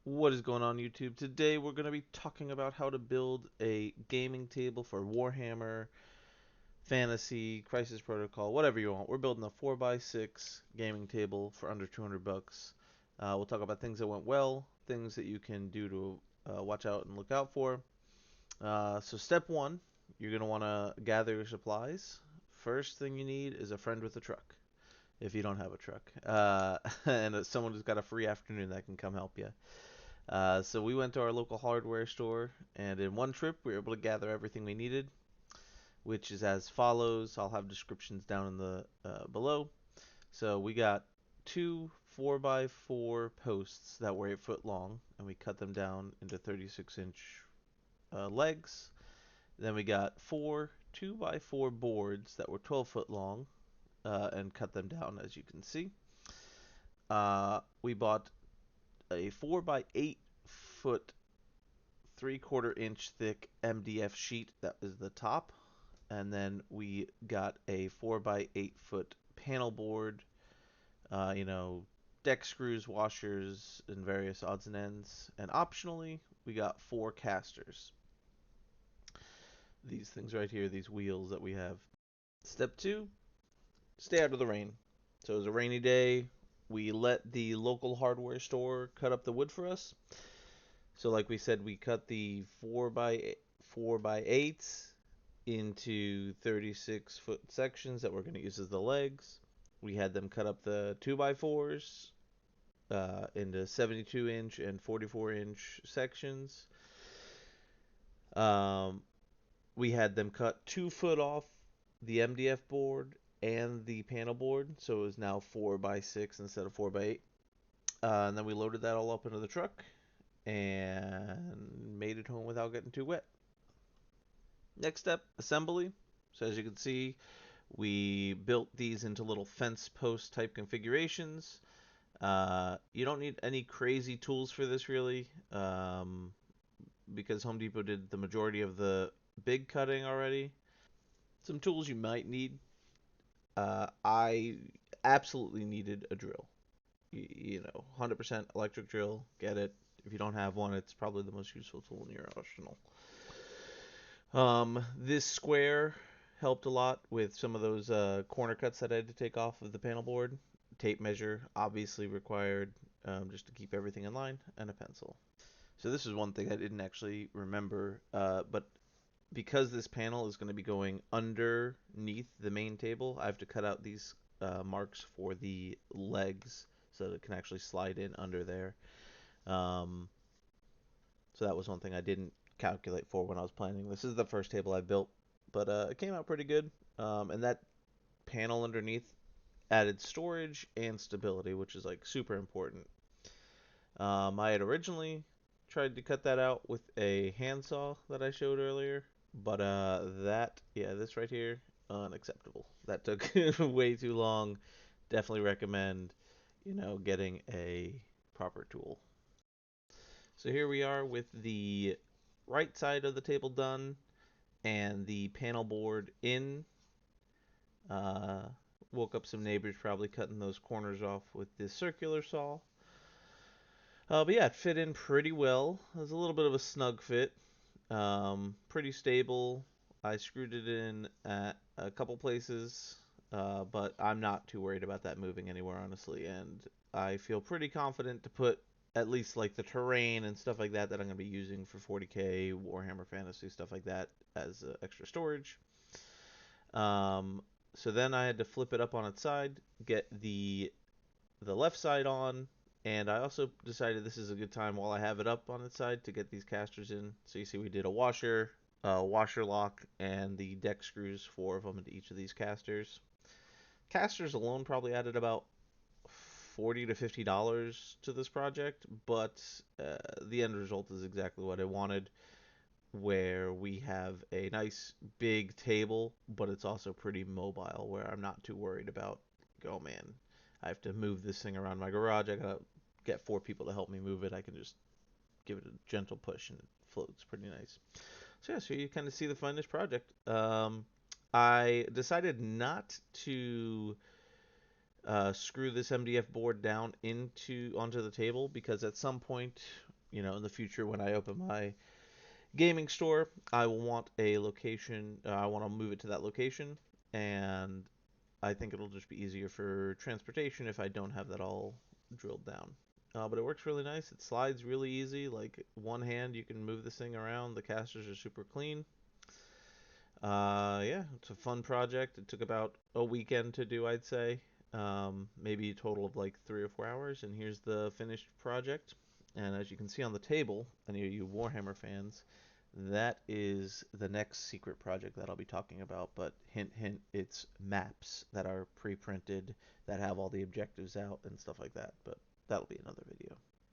What is going on, YouTube? Today we're going to be talking about how to build a gaming table for Warhammer, Fantasy, Crisis Protocol, whatever you want. We're building a 4x6 gaming table for under 200 bucks. We'll talk about things that went well, things that you can do to watch out and look out for. So step one, you're going to want to gather your supplies. First thing you need is a friend with a truck, if you don't have a truck, and someone who's got a free afternoon that can come help you. So we went to our local hardware store, and in one trip, we were able to gather everything we needed, which is as follows. I'll have descriptions down in the below. So we got two 4x4 posts that were 8 foot long, and we cut them down into 36-inch legs. Then we got four 2x4 boards that were 12 foot long, and cut them down, as you can see. We bought a 4x8 foot 3/4 inch thick MDF sheet that was the top, and then we got a 4x8 foot panel board, you know, deck screws, washers, and various odds and ends. And optionally, we got four casters. These things right here, these wheels that we have. Step two, stay out of the rain. So it was a rainy day. We let the local hardware store cut up the wood for us. So like we said, we cut the 4x8s into 36-foot sections that we're going to use as the legs. We had them cut up the 2x4s into 72-inch and 44-inch sections. Um, we had them cut 2 foot off the MDF board and the panel board, so it was now 4x6 instead of 4x8. And then we loaded that all up into the truck and made it home without getting too wet. Next step, assembly. So as you can see, we built these into little fence post type configurations. You don't need any crazy tools for this really, because Home Depot did the majority of the big cutting already. Some tools you might need. I absolutely needed a drill. You know, 100% electric drill, get it. If you don't have one, it's probably the most useful tool in your arsenal. This square helped a lot with some of those corner cuts that I had to take off of the panel board. Tape measure obviously required, just to keep everything in line, and a pencil. So this is one thing I didn't actually remember, but because this panel is going to be going underneath the main table, I have to cut out these marks for the legs so that it can actually slide in under there. Um, so that was one thing I didn't calculate for when I was planning. This is the first table I built, but it came out pretty good. And that panel underneath added storage and stability, which is like super important. I had originally tried to cut that out with a handsaw that I showed earlier, but this right here, unacceptable. That took way too long. Definitely recommend, getting a proper tool. So here we are with the right side of the table done and the panel board in. Uh, Woke up some neighbors probably cutting those corners off with this circular saw. But yeah, it fit in pretty well. It was a little bit of a snug fit. Pretty stable. I screwed it in at a couple places, but I'm not too worried about that moving anywhere, honestly. And I feel pretty confident to put at least like the terrain and stuff like that I'm going to be using for 40K, Warhammer Fantasy, stuff like that as extra storage. Um, so then I had to flip it up on its side, get the left side on, and I also decided this is a good time while I have it up on its side to get these casters in. So you see we did a washer lock, and the deck screws, 4 of them into each of these casters. Casters alone probably added about $40 to $50 to this project, but the end result is exactly what I wanted, where we have a nice big table, but it's also pretty mobile, where I'm not too worried about, oh man, I have to move this thing around my garage. I gotta get 4 people to help me move it. I can just give it a gentle push and it floats pretty nice. So yeah, so you kind of see the finished project. I decided not to screw this MDF board down onto the table, because at some point, in the future when I open my gaming store, I will want a location. I want to move it to that location, and I think it'll just be easier for transportation if I don't have that all drilled down. But it works really nice. It slides really easy. Like one hand, you can move this thing around. The casters are super clean. Yeah, it's a fun project. It took about a weekend to do, I'd say. Maybe a total of like 3 or 4 hours. And here's the finished project. And as you can see on the table, any of you Warhammer fans, that is the next secret project that I'll be talking about. But hint, hint, it's maps that are pre-printed that have all the objectives out and stuff like that. But that'll be another video.